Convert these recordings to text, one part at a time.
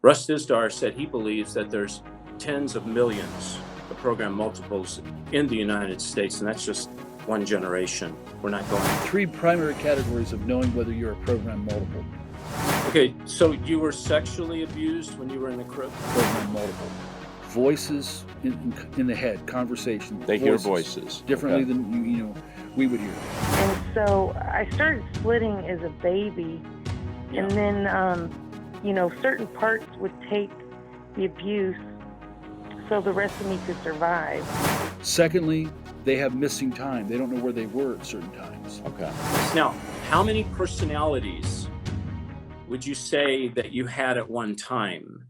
Russ Dizdar said he believes that there's tens of millions of program multiples in the United States, and that's just one generation. We're not going. Three primary categories of knowing whether you're a program multiple. Okay, so you were sexually abused when you were in the crib? Program multiple. Voices in the head, conversation. They hear voices differently okay. than we would hear. And so I started splitting as a baby, and then certain parts would take the abuse so the rest of me could survive. Secondly, they have missing time. They don't know where they were at certain times. Okay. Now, how many personalities would you say that you had at one time?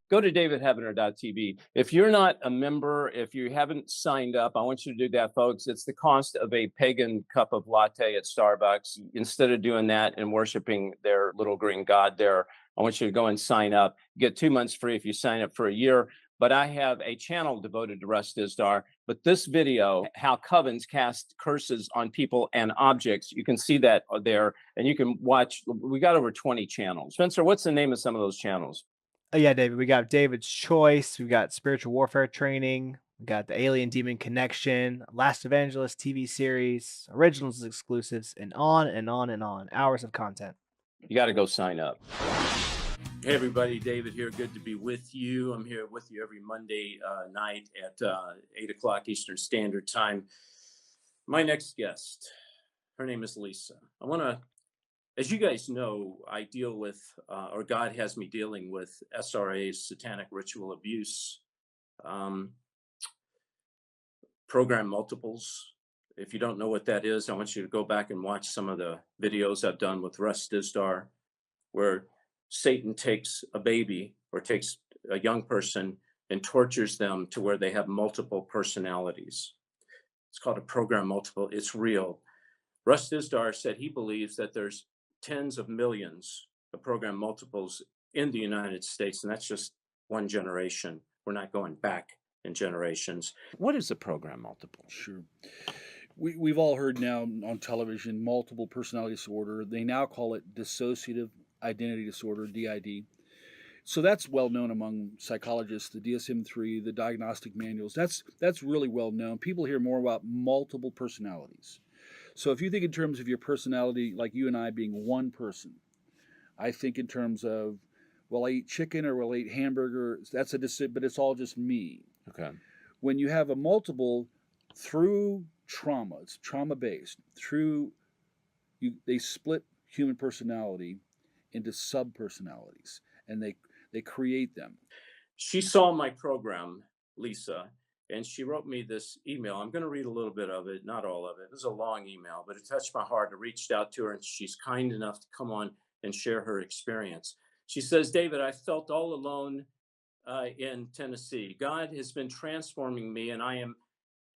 Go to davidheavener.tv. If you're not a member, if you haven't signed up, I want you to do that, folks. It's the cost of a pagan cup of latte at Starbucks. Instead of doing that and worshiping their little green god there, I want you to go and sign up. You get 2 months free if you sign up for a year. But I have a channel devoted to Russ Dizdar. But this video, how Covens cast curses on people and objects, you can see that there, and you can watch. We got over 20 channels. Spencer, what's the name of some of those channels? Yeah, David, we got David's Choice, we got Spiritual Warfare Training, we got the Alien Demon Connection, Last Evangelist TV series, originals exclusives, and on and on and on. Hours of content. You got to go sign up. Hey, everybody. David here. Good to be with you. I'm here with you every Monday night at 8 o'clock Eastern Standard Time. My next guest, her name is Lisa. I want to, as you guys know, I deal with, or God has me dealing with SRA's satanic ritual abuse, program multiples. If you don't know what that is, I want you to go back and watch some of the videos I've done with Russ Dizdar, where Satan takes a baby or takes a young person and tortures them to where they have multiple personalities. It's called a program multiple. It's real. Russ Dizdar said he believes that there's tens of millions of program multiples in the United States, and that's just one generation. We're not going back in generations. What is a program multiple? Sure. We've all heard now on television multiple personality disorder. They now call it dissociative identity disorder, DID. So that's well known among psychologists, the DSM-3, the diagnostic manuals. That's really well known. People hear more about multiple personalities. So if you think in terms of your personality, like you and I being one person, I think in terms of, well, I eat chicken or well, I eat hamburger. That's but it's all just me. Okay. When you have a multiple through trauma, it's trauma-based, they split human personality into sub-personalities, and they create them. She saw my program, Lisa, and she wrote me this email. I'm going to read a little bit of it, not all of it. It was a long email, but it touched my heart. I reached out to her, and she's kind enough to come on and share her experience. She says, David, I felt all alone in Tennessee. God has been transforming me, and I am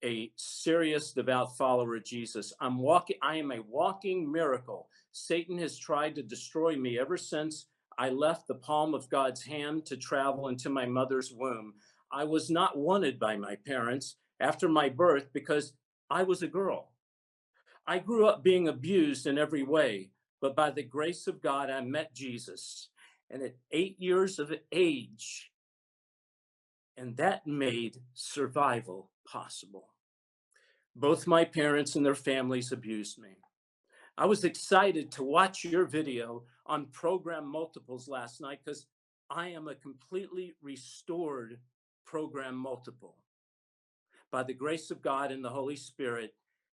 a serious, devout follower of Jesus. I am a walking miracle. Satan has tried to destroy me ever since I left the palm of God's hand to travel into my mother's womb. I was not wanted by my parents after my birth because I was a girl. I grew up being abused in every way, but by the grace of God, I met Jesus. And at 8 years of age, and that made survival possible. Both my parents and their families abused me. I was excited to watch your video on program multiples last night because I am a completely restored program multiple by the grace of God and the Holy Spirit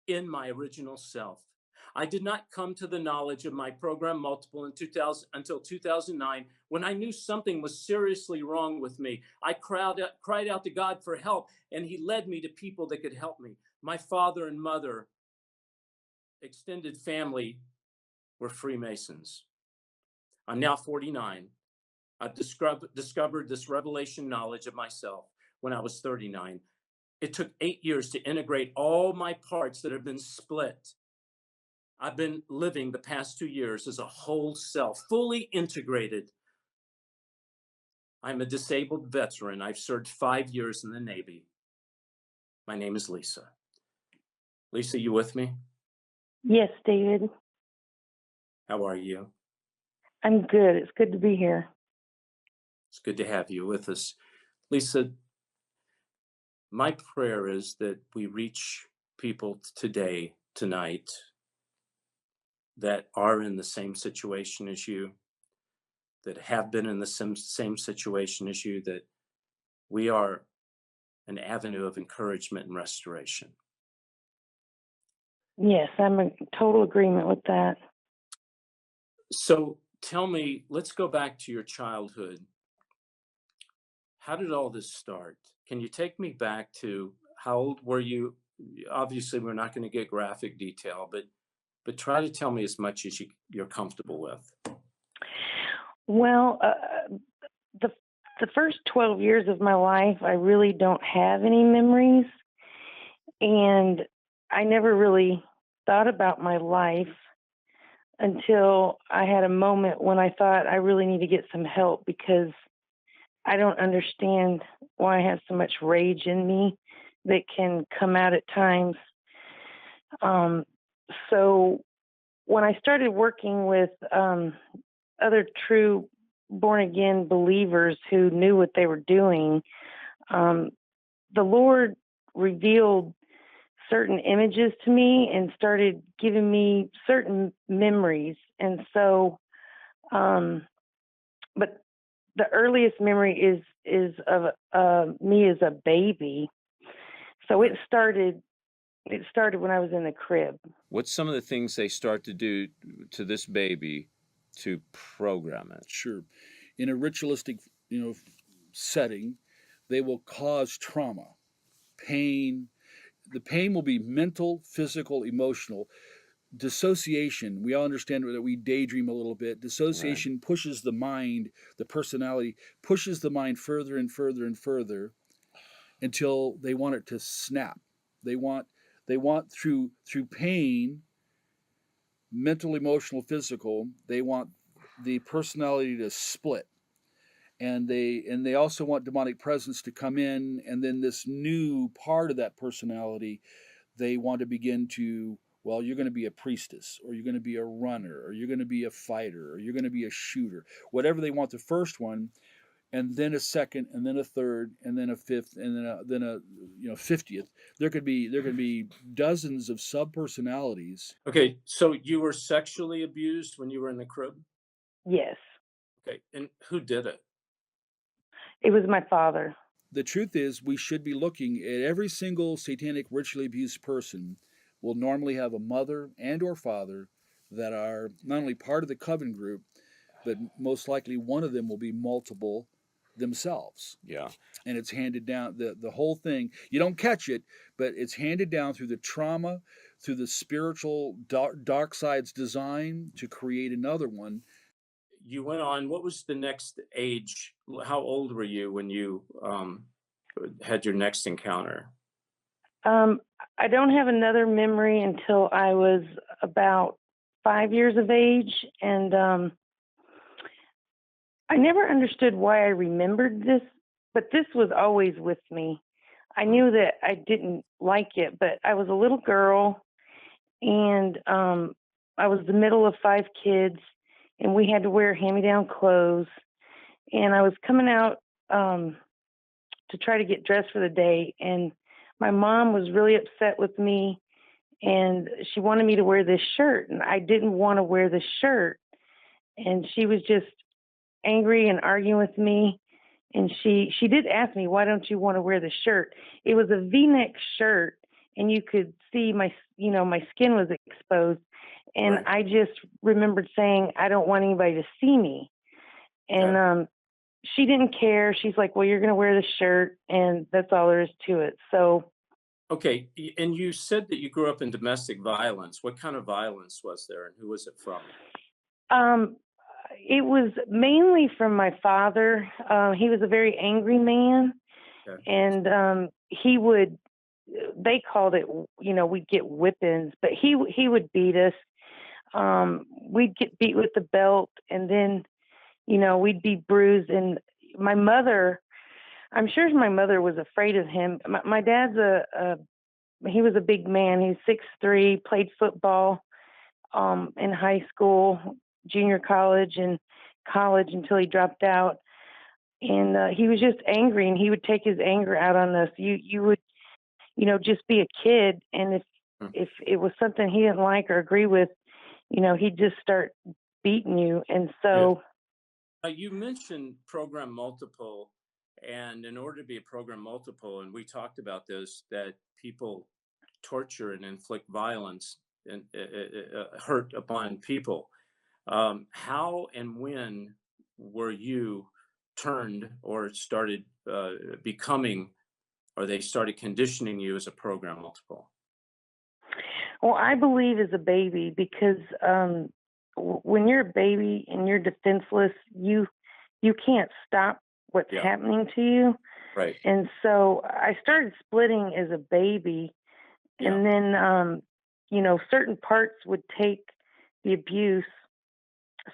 in my original self. I did not come to the knowledge of my program multiple until 2009, when I knew something was seriously wrong with me. I cried out to God for help, and he led me to people that could help me. My father and mother, extended family, were Freemasons. I'm now 49. I've discovered this revelation knowledge of myself when I was 39. It took 8 years to integrate all my parts that have been split. I've been living the past 2 years as a whole self, fully integrated. I'm a disabled veteran. I've served 5 years in the Navy. My name is Lisa. Lisa, you with me? Yes, David. How are you? I'm good. It's good to be here. It's good to have you with us. Lisa, my prayer is that we reach people today, tonight, that are in the same situation as you, that have been in the same situation as you, that we are an avenue of encouragement and restoration. Yes, I'm in total agreement with that. So tell me, let's go back to your childhood. How did all this start? Can you take me back to how old were you? Obviously, we're not going to get graphic detail, but try to tell me as much as you're comfortable with. Well, the the first 12 years of my life, I really don't have any memories, and I never really thought about my life until I had a moment when I thought I really need to get some help because I don't understand why I have so much rage in me that can come out at times. Um, so when I started working with other true born again believers who knew what they were doing, um, the Lord revealed certain images to me and started giving me certain memories. And so, but the earliest memory is of me as a baby. So it started when I was in the crib. What's some of the things they start to do to this baby to program it? Sure. In a ritualistic, setting, they will cause trauma, pain. The pain will be mental, physical, emotional. Dissociation, we all understand that we daydream a little bit. Dissociation pushes the mind, the personality, pushes the mind further and further and further until they want it to snap. They want through pain, mental, emotional, physical, they want the personality to split. And they also want demonic presence to come in, and then this new part of that personality, they want to begin to, well, you're going to be a priestess, or you're going to be a runner, or you're going to be a fighter, or you're going to be a shooter, whatever they want the first one, and then a second, and then a third, and then a fifth, and then a 50th. There could be dozens of sub personalities. Okay, so you were sexually abused when you were in the crib? Yes, Okay, and who did it? it was my father. The truth is, we should be looking at every single satanic ritually abused person will normally have a mother and or father that are not only part of the coven group, but most likely one of them will be multiple themselves. Yeah. And it's handed down, the whole thing, you don't catch it, but it's handed down through the trauma, through the spiritual dark side's design to create another one. You went on, what was the next age? How old were you when you had your next encounter? I don't have another memory until I was about 5 years of age, and I never understood why I remembered this, but this was always with me. I knew that I didn't like it, but I was a little girl, and I was the middle of 5 kids, and we had to wear hand-me-down clothes. And I was coming out to try to get dressed for the day, and my mom was really upset with me, and she wanted me to wear this shirt, and I didn't want to wear the shirt. And she was just angry and arguing with me. And she did ask me, why don't you want to wear the shirt? It was a V-neck shirt, and you could see my skin was exposed. And Right. I just remembered saying, I don't want anybody to see me. And she didn't care. She's like, well, you're going to wear the shirt, and that's all there is to it. So, Okay, and you said that you grew up in domestic violence. What kind of violence was there, and who was it from? it was mainly from my father. He was a very angry man, Okay. and he would. They called it, we'd get whippings, but he would beat us. We'd get beat with the belt, and then, we'd be bruised. And my mother, I'm sure my mother was afraid of him. My dad's he was a big man. He was 6'3", played football in high school, junior college, and college until he dropped out. and he was just angry, and he would take his anger out on us. You would, just be a kid, and if it was something he didn't like or agree with, he'd just start beating you. And so You mentioned program multiple, and in order to be a program multiple, and we talked about this, that people torture and inflict violence and hurt upon people. How and when were you turned or started becoming, or they started conditioning you as a program multiple? well, I believe as a baby, because when you're a baby and you're defenseless, you can't stop what's Yeah, happening to you. right. And so I started splitting as a baby, Yeah, and then certain parts would take the abuse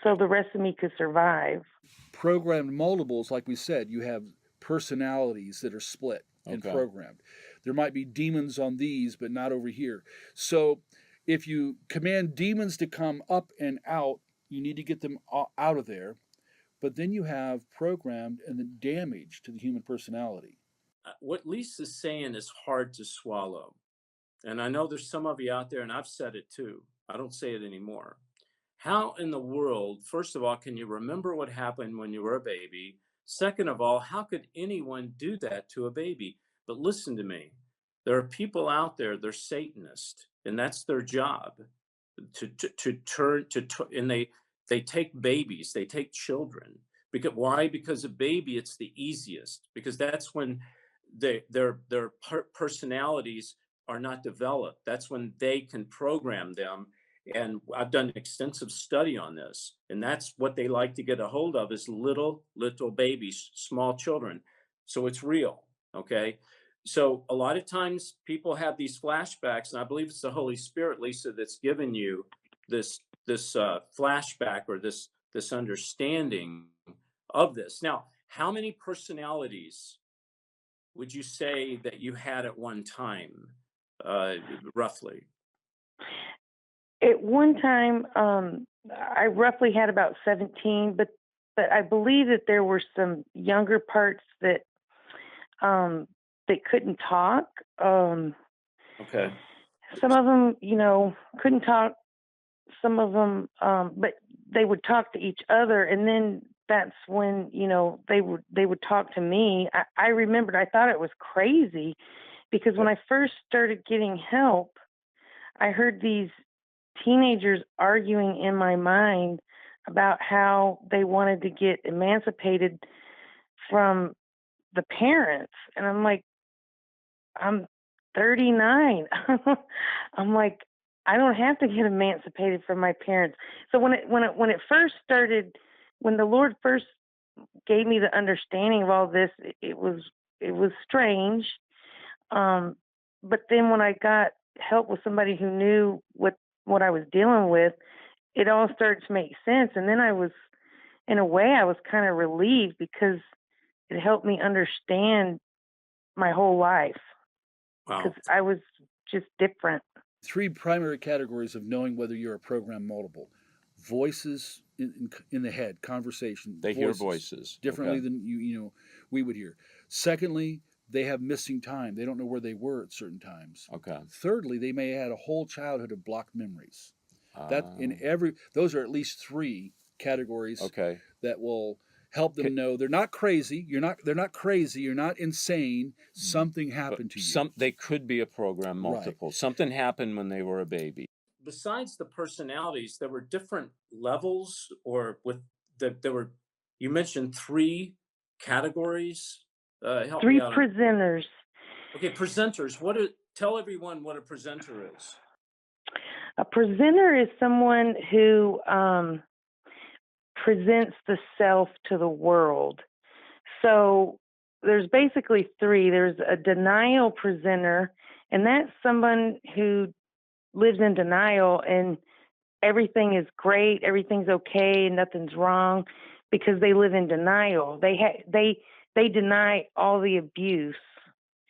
so the rest of me could survive. Programmed multiples, like we said, you have personalities that are split and okay. programmed. There might be demons on these, but not over here. So if you command demons to come up and out, you need to get them out of there. But then you have programmed and the damage to the human personality. What Lisa's saying is hard to swallow. And I know there's some of you out there, and I've said it too. I don't say it anymore. How in the world, first of all, can you remember what happened when you were a baby? Second of all, how could anyone do that to a baby? But listen to me. There are people out there, they're Satanists, and that's their job to turn and they take babies, they take children. Because why? Because a baby, it's the easiest, because that's when their personalities are not developed. That's when they can program them. And I've done extensive study on this, and that's what they like to get a hold of is little babies, small children. So it's real. Okay. So a lot of times people have these flashbacks, and I believe it's the Holy Spirit, Lisa, that's given you this flashback, or this understanding of this. Now, how many personalities would you say that you had at one time, roughly? At one time, I roughly had about 17, but I believe that there were some younger parts that couldn't talk. Okay. Some of them, couldn't talk. Some of them, but they would talk to each other, and then that's when they would talk to me. I remembered, I thought it was crazy, because when I first started getting help, I heard these teenagers arguing in my mind about how they wanted to get emancipated from the parents. And I'm like, I'm 39. I'm like, I don't have to get emancipated from my parents. So when it first started, when the Lord first gave me the understanding of all this, it was strange. But then when I got help with somebody who knew what I was dealing with, it all started to make sense. And then in a way, I was kind of relieved, because it helped me understand my whole life, Wow. because I was just different. Three primary categories of knowing whether you're a program multiple: voices in the head, conversation. They hear voices. differently Okay. than we would hear. Secondly, they have missing time. They don't know where they were at certain times. Okay. Thirdly, they may have had a whole childhood of blocked memories. That Ah, those are at least three categories okay. that will help them know they're not crazy. They're not crazy. You're not insane. Something But happened to you. they could be a program Right. multiple. Something happened when they were a baby. Besides the personalities, there were different levels, or there were. You mentioned three categories. Help me 3 out. presenters. Okay, presenters. Tell everyone what a presenter is. A presenter is someone who presents the self to the world. So there's basically 3. There's a denial presenter, and that's someone who lives in denial, and everything is great, everything's okay, nothing's wrong, because they live in denial. They deny all the abuse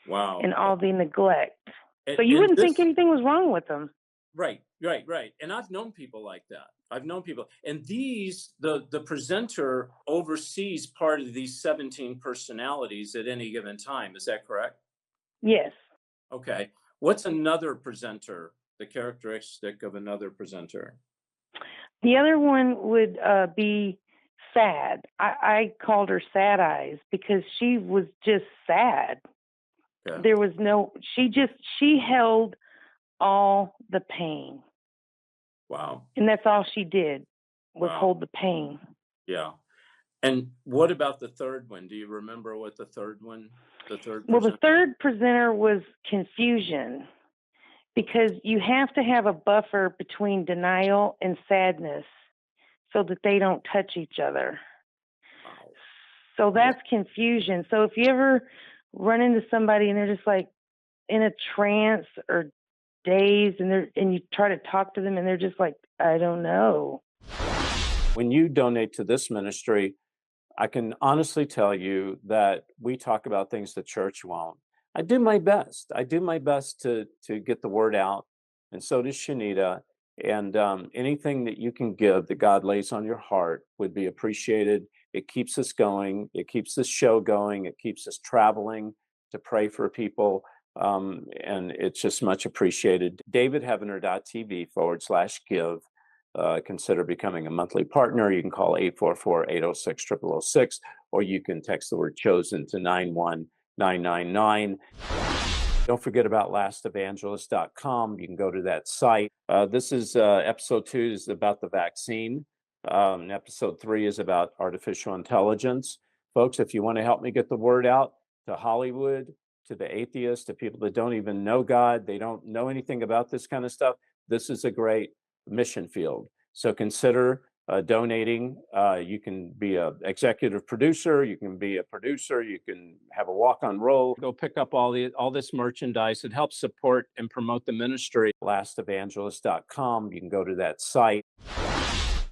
Wow. and all the neglect. And, So you and wouldn't think this, anything was wrong with them. right. And I've known people like that. I've known people, and the presenter oversees part of these 17 personalities at any given time. Is that correct? Yes. Okay. What's another presenter? The characteristic of another presenter? The other one would be sad. I called her Sad Eyes because she was just sad. Yeah. There was she held all the pain. Wow. And that's all she did was Wow. hold the pain. Yeah. And what about the third one? Do you remember what the third Well, the third presenter was confusion, because you have to have a buffer between denial and sadness so that they don't touch each other. Wow. So that's confusion. So if you ever run into somebody and they're just like in a trance or dazed, and you try to talk to them and they're just like, I don't know. When you donate to this ministry, I can honestly tell you that we talk about things the church won't. I do my best. I do my best to get the word out, and so does Shanita. And anything that you can give that God lays on your heart would be appreciated. It keeps us going. It keeps this show going. It keeps us traveling to pray for people. And it's just much appreciated. davidheavener.tv/give. Consider becoming a monthly partner. You can call 844-806-0006, or you can text the word chosen to 91999. Don't forget about lastevangelist.com. You can go to that site. This is episode 2 is about the vaccine. Episode 3 is about artificial intelligence. Folks, if you want to help me get the word out to Hollywood, to the atheists, to people that don't even know God, they don't know anything about this kind of stuff, this is a great mission field. So consider donating. You can be an executive producer, you can be a producer, you can have a walk-on role. Go pick up all this merchandise. It helps support and promote the ministry. lastevangelist.com. You can go to that site.